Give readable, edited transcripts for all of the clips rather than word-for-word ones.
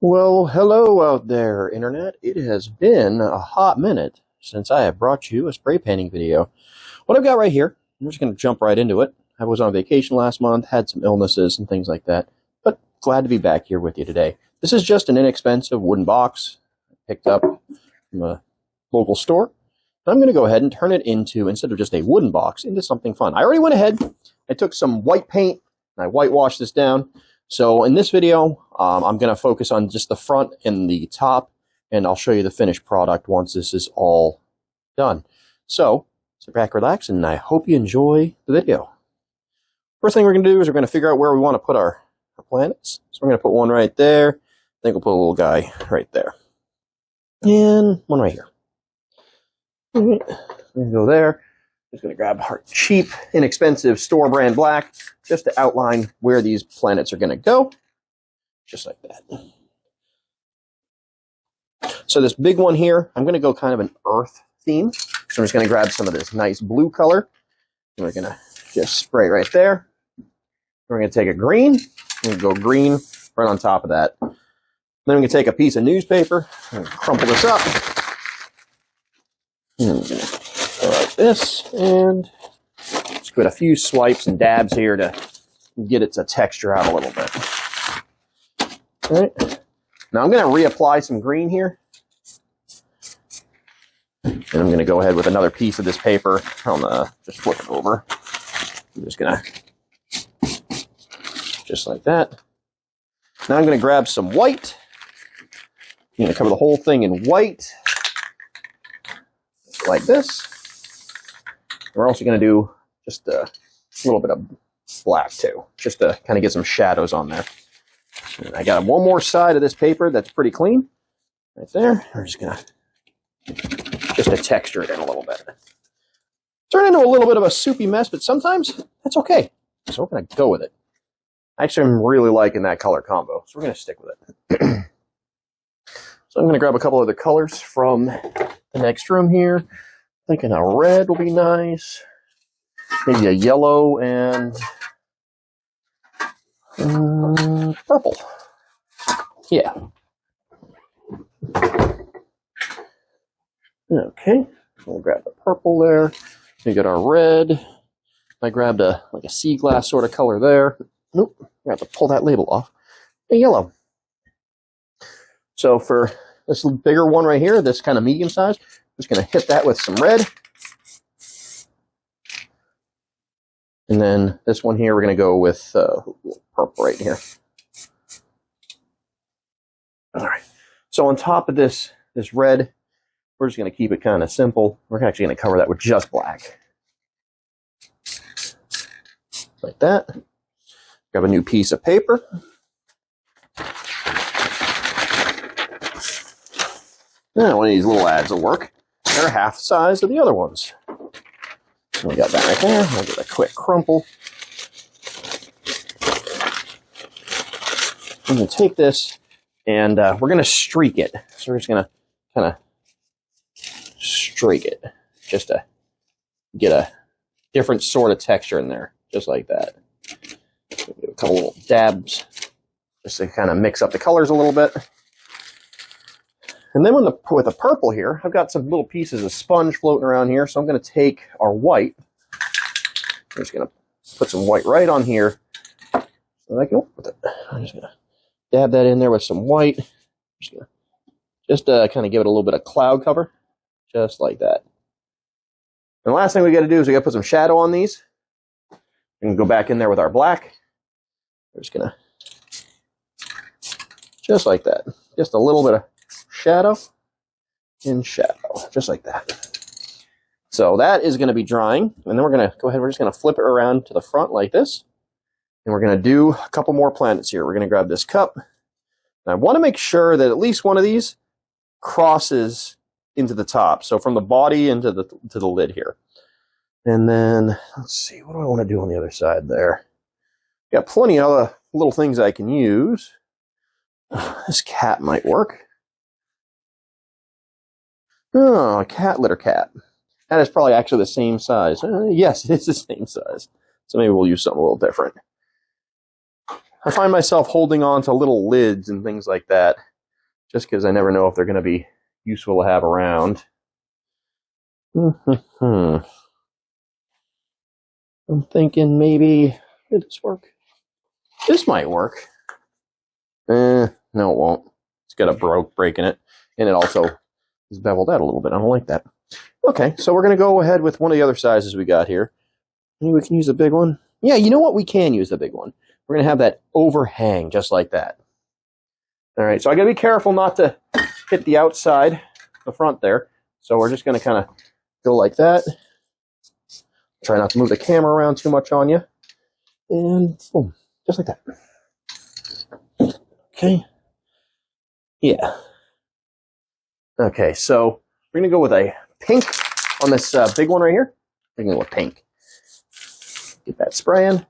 Well, hello out there, Internet. It has been a hot minute since I have brought you a spray painting video. What I've got right here, I'm just going to jump right into it. I was on vacation last month, had some illnesses and things like that, but glad to be back here with you today. This is just an inexpensive wooden box I picked up from a local store. I'm going to go ahead and turn it into, instead of just a wooden box, into something fun. I already went ahead, I took some white paint, and I whitewashed this down. So in this video, I'm going to focus on just the front and the top, and I'll show you the finished product once this is all done. So sit back, relax, and I hope you enjoy the video. First thing we're going to do is we're going to figure out where we want to put our planets. So we're going to put one right there. I think we'll put a little guy right there. And one right here. We're going to go there. Just going to grab our cheap, inexpensive store brand black just to outline where these planets are going to go. Just like that. So this big one here, I'm going to go kind of an earth theme. So I'm just going to grab some of this nice blue color. And we're going to just spray right there. We're going to take a green. We're going to go green right on top of that. Then we're going to take a piece of newspaper and crumple this up. And we're going to go like this, and just put a few swipes and dabs here to get its texture out a little bit. All right. Now I'm going to reapply some green here. And I'm going to go ahead with another piece of this paper. I'm going to just flip it over. I'm just going to, just like that. Now I'm going to grab some white. I'm going to cover the whole thing in white. Like this. We're also going to do just a little bit of black too, just to kind of get some shadows on there. And I got one more side of this paper that's pretty clean, right there. We're just going to texture it in a little bit. Turn into a little bit of a soupy mess, but sometimes that's okay. So we're going to go with it. Actually, I'm really liking that color combo, so we're going to stick with it. So I'm going to grab a couple other colors from the next room here. Thinking a red will be nice. Maybe a yellow and purple. Yeah. Okay. We'll grab the purple there. We got our red. I grabbed like a sea glass sort of color there. Nope. I have to pull that label off. A yellow. So for this bigger one right here, this kind of medium size, I'm just going to hit that with some red. And then this one here, we're going to go with purple right here. All right. So on top of this red, we're just going to keep it kind of simple. We're actually going to cover that with just black. Like that. Grab a new piece of paper. Now, one of these little ads will work. They're half the size of the other ones. So we got that right there. I'll give it a quick crumple. I'm going to take this and we're going to streak it. So we're just going to kind of streak it just to get a different sort of texture in there, just like that. Give a couple little dabs just to kind of mix up the colors a little bit. And then with the purple here, I've got some little pieces of sponge floating around here, so I'm going to take our white. I'm just going to put some white right on here. So I can with it. I'm just going to dab that in there with some white. Just to kind of give it a little bit of cloud cover, just like that. And the last thing we got to do is we got to put some shadow on these. We can go back in there with our black. We're just going to, just like that. Just a little bit of shadow and shadow, just like that. So that is going to be drying, and then we're going to go ahead, we're just going to flip it around to the front like this, and we're going to do a couple more planets here. We're going to grab this cup, and I want to make sure that at least one of these crosses into the top, so from the body into the lid here. And then, let's see, what do I want to do on the other side there? Got plenty of other little things I can use. This cat might work. Oh, a cat litter cap. That is probably actually the same size. Yes, it is the same size. So maybe we'll use something a little different. I find myself holding on to little lids and things like that just because I never know if they're going to be useful to have around. I'm thinking maybe, did this work? This might work. No, it won't. It's got a break in it, and it also is beveled out a little bit. I don't like that. Okay, so we're going to go ahead with one of the other sizes we got here. Maybe we can use the big one. Yeah, you know what? We can use the big one. We're going to have that overhang just like that. All right, so I got to be careful not to hit the outside, the front there. So we're just going to kind of go like that. Try not to move the camera around too much on you. And boom, just like that. Okay. Yeah. Okay, so we're going to go with a pink on this big one right here. We're going to go with pink. Get that spraying.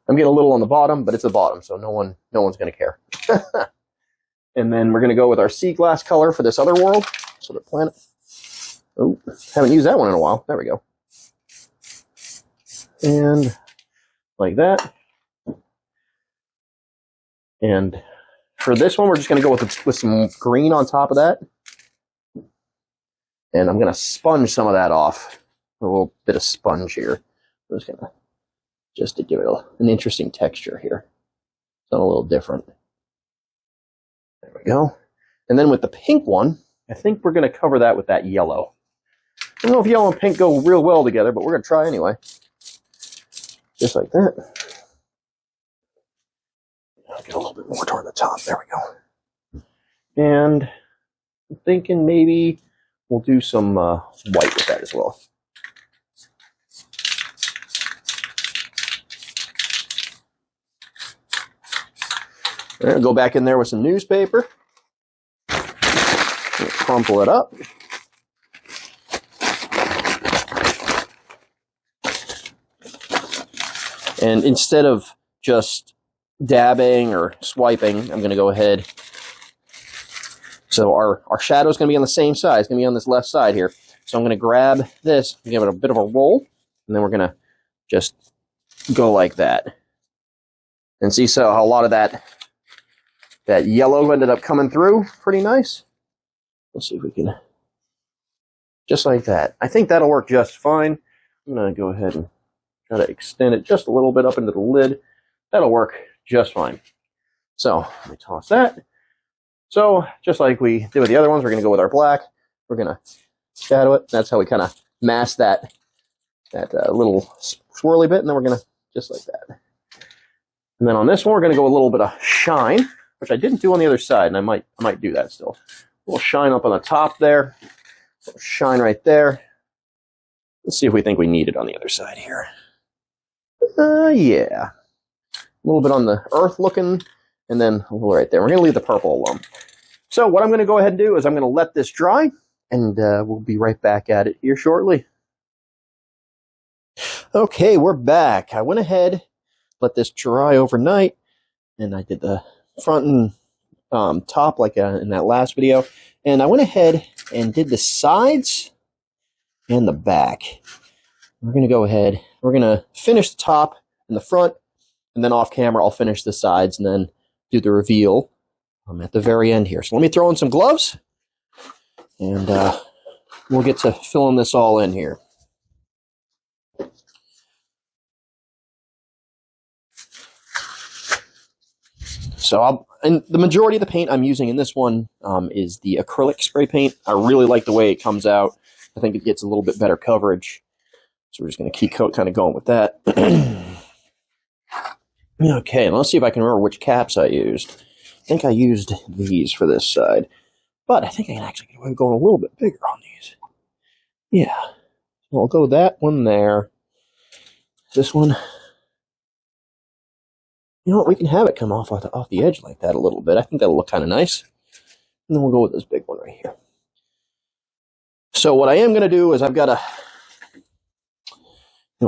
I'm getting a little on the bottom, but it's the bottom, so no one's going to care. And then we're going to go with our sea glass color for this other world. So the planet. Oh, haven't used that one in a while. There we go. And like that. And for this one, we're just going to go with some green on top of that. And I'm going to sponge some of that off. A little bit of sponge here. I'm just going to, just to give it an interesting texture here. Something a little different. There we go. And then with the pink one, I think we're going to cover that with that yellow. I don't know if yellow and pink go real well together, but we're going to try anyway. Just like that. I'll get a little bit more toward the top. There we go. And I'm thinking maybe we'll do some white with that as well. All right, go back in there with some newspaper. Crumple it up. And instead of just dabbing or swiping, I'm going to go ahead. So our shadow is going to be on the same side. It's going to be on this left side here. So I'm going to grab this, give it a bit of a roll, and then we're going to just go like that. And see so how a lot of that yellow ended up coming through pretty nice. Let's see if we can, just like that. I think that'll work just fine. I'm going to go ahead and try to extend it just a little bit up into the lid. That'll work just fine. So let me toss that. So just like we did with the other ones, we're going to go with our black. We're going to shadow it. That's how we kind of mask that little swirly bit, and then we're going to just like that. And then on this one, we're going to go a little bit of shine, which I didn't do on the other side, and I might do that still. A little shine up on the top there. A little shine right there. Let's see if we think we need it on the other side here. Yeah. A little bit on the earth looking, and then a little right there. We're going to leave the purple alone. So what I'm going to go ahead and do is I'm going to let this dry, and we'll be right back at it here shortly. Okay, we're back. I went ahead, let this dry overnight, and I did the front and top like in that last video. And I went ahead and did the sides and the back. We're going to go ahead. We're going to finish the top and the front, and then off camera I'll finish the sides and then do the reveal at the very end here. So let me throw in some gloves, and we'll get to filling this all in here. So and the majority of the paint I'm using in this one is the acrylic spray paint. I really like the way it comes out. I think it gets a little bit better coverage. So we're just going to keep kind of going with that. Okay, let's see if I can remember which caps I used. I think I used these for this side. But I think I can actually get away with going a little bit bigger on these. Yeah. So I'll go that one there. This one. You know what, we can have it come off the edge like that a little bit. I think that'll look kind of nice. And then we'll go with this big one right here. So what I am going to do is I've got a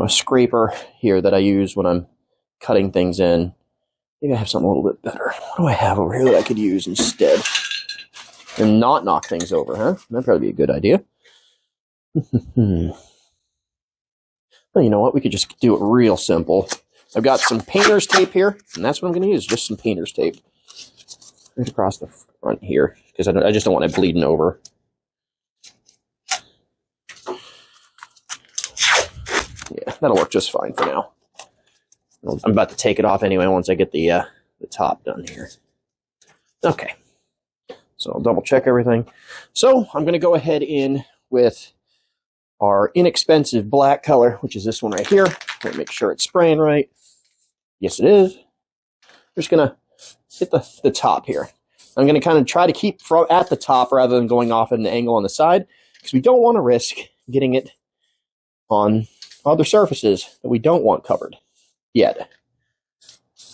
scraper here that I use when I'm cutting things in. Maybe I have something a little bit better. What do I have over here that I could use instead? And not knock things over, huh? That'd probably be a good idea. Well, you know what? We could just do it real simple. I've got some painter's tape here, and that's what I'm going to use, just some painter's tape. Right across the front here, because I just don't want it bleeding over. Yeah, that'll work just fine for now. I'm about to take it off anyway once I get the top done here. Okay, so I'll double check everything. So I'm going to go ahead in with our inexpensive black color, which is this one right here. Make sure it's spraying right. Yes, it is. I'm just going to hit the top here. I'm going to kind of try to keep at the top rather than going off at an angle on the side, because we don't want to risk getting it on other surfaces that we don't want covered yet.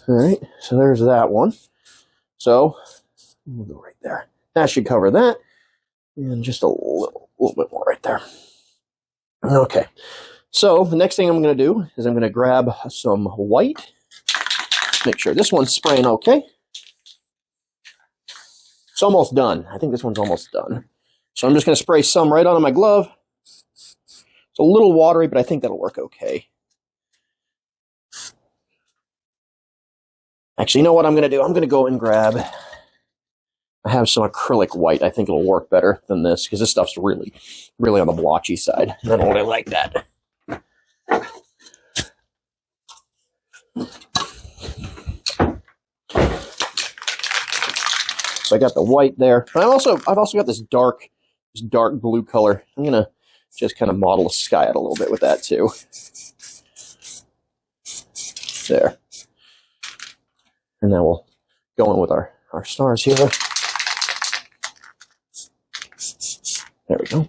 All right, so there's that one. So we'll go right there. That should cover that, and just a little bit more right there. Okay, so the next thing I'm going to do is I'm going to grab some white. Make sure this one's spraying okay. It's almost done. I think this one's almost done. So I'm just going to spray some right onto my glove. It's a little watery, but I think that'll work okay. Actually, you know what I'm going to do? I'm going to go and grab... I have some acrylic white. I think it'll work better than this, because this stuff's really, really on the blotchy side. I don't really like that. So I got the white there. I've also got this dark blue color. I'm gonna just kind of model the sky out a little bit with that too. There. And then we'll go in with our stars here. There we go.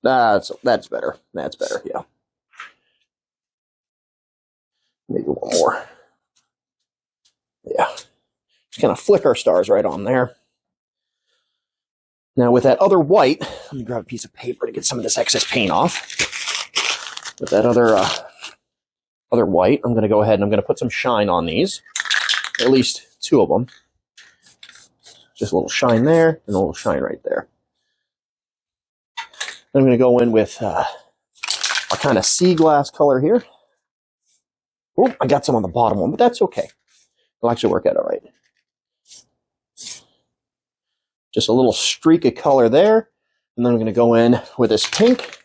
That's better. That's better, yeah. Maybe one more. Yeah. Just kind of flick our stars right on there. Now with that other white, let me grab a piece of paper to get some of this excess paint off. With that other white, I'm going to go ahead and I'm going to put some shine on these. At least two of them. Just a little shine there and a little shine right there. I'm going to go in with a kind of sea glass color here. Oh, I got some on the bottom one, but that's okay. It'll actually work out all right. Just a little streak of color there. And then I'm going to go in with this pink.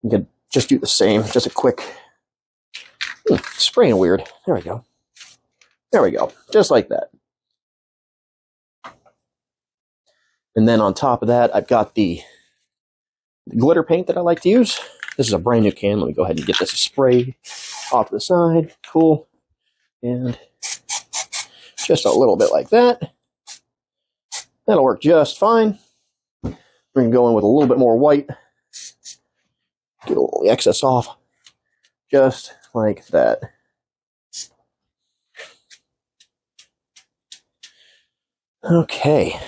You can just do the same, just a quick spraying weird. There we go. There we go. Just like that. And then on top of that, I've got the glitter paint that I like to use. This is a brand new can. Let me go ahead and get this spray off to the side. Cool. And just a little bit like that. That'll work just fine. We can go in with a little bit more white. Get a little excess off. Just like that. Okay.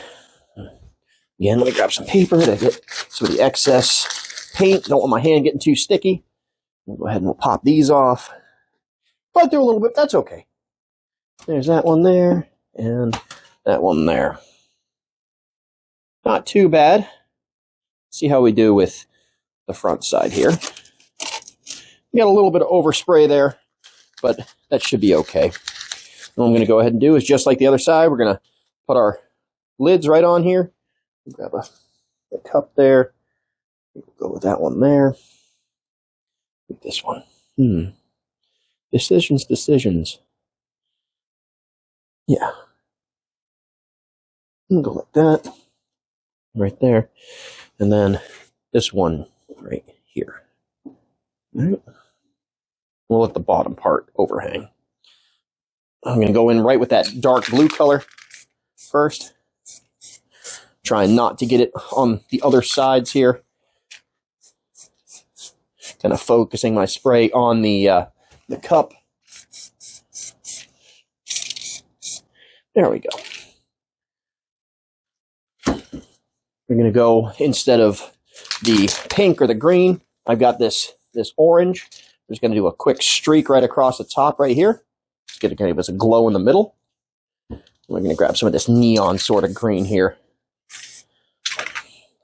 Again, let me grab some paper to get some of the excess paint. Don't want my hand getting too sticky. We'll go ahead and we'll pop these off. But through a little bit, that's okay. There's that one there, and that one there. Not too bad. Let's see how we do with the front side here. We got a little bit of overspray there, but that should be okay. What I'm going to go ahead and do is just like the other side, we're going to put our lids right on here. Grab a cup there. We'll go with that one there. With this one. Decisions. Yeah. Go like that. Right there. And then this one right here. All right. We'll let the bottom part overhang. I'm going to go in right with that dark blue color first. Trying not to get it on the other sides here. Kind of focusing my spray on the cup. There we go. We're going to go, instead of the pink or the green, I've got this orange. I'm just going to do a quick streak right across the top right here. Just going to give us a glow in the middle. We're going to grab some of this neon sort of green here.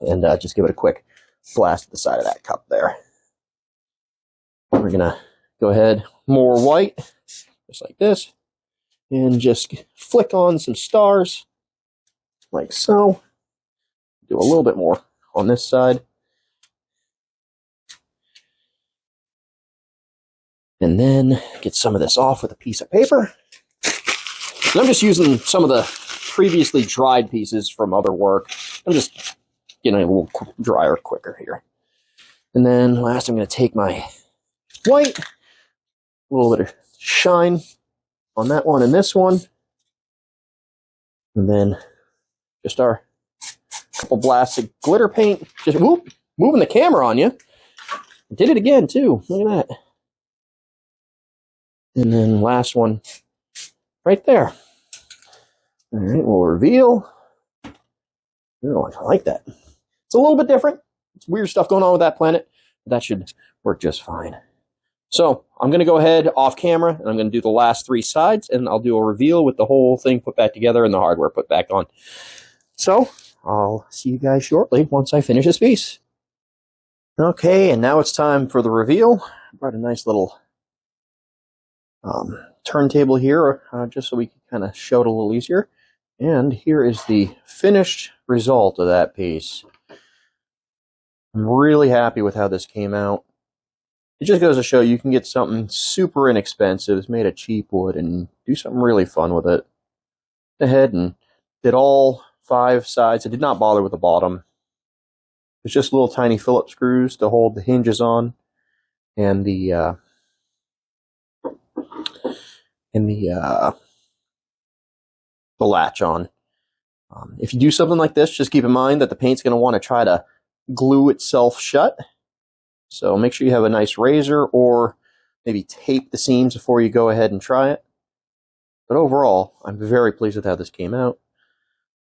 And just give it a quick blast at the side of that cup there. We're going to go ahead, more white, just like this, and just flick on some stars, like so. Do a little bit more on this side. And then get some of this off with a piece of paper. And I'm just using some of the previously dried pieces from other work. I'm just getting a little drier quicker here. And then last, I'm going to take my white, a little bit of shine on that one and this one. And then just our couple blasts of glitter paint. Just whoop, moving the camera on you. Did it again too. Look at that. And then last one right there. All right, we'll reveal. Oh, I like that. It's a little bit different. It's weird stuff going on with that planet, but that should work just fine. So I'm going to go ahead off camera, and I'm going to do the last 3 sides, and I'll do a reveal with the whole thing put back together and the hardware put back on. So I'll see you guys shortly once I finish this piece. Okay, and now it's time for the reveal. I brought a nice little turntable here, just so we can kind of show it a little easier. And here is the finished result of that piece. I'm really happy with how this came out. It just goes to show you can get something super inexpensive, it's made of cheap wood, and do something really fun with it. Went ahead and did all 5 sides. I did not bother with the bottom. It's just little tiny Phillips screws to hold the hinges on, and the latch on. If you do something like this, just keep in mind that the paint's going to want to try to glue itself shut. So make sure you have a nice razor, or maybe tape the seams before you go ahead and try it. But overall, I'm very pleased with how this came out.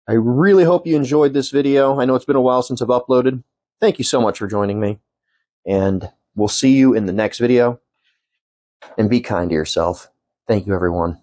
I really hope you enjoyed this video. I know it's been a while since I've uploaded. Thank you so much for joining me, and we'll see you in the next video. And be kind to yourself. Thank you, everyone.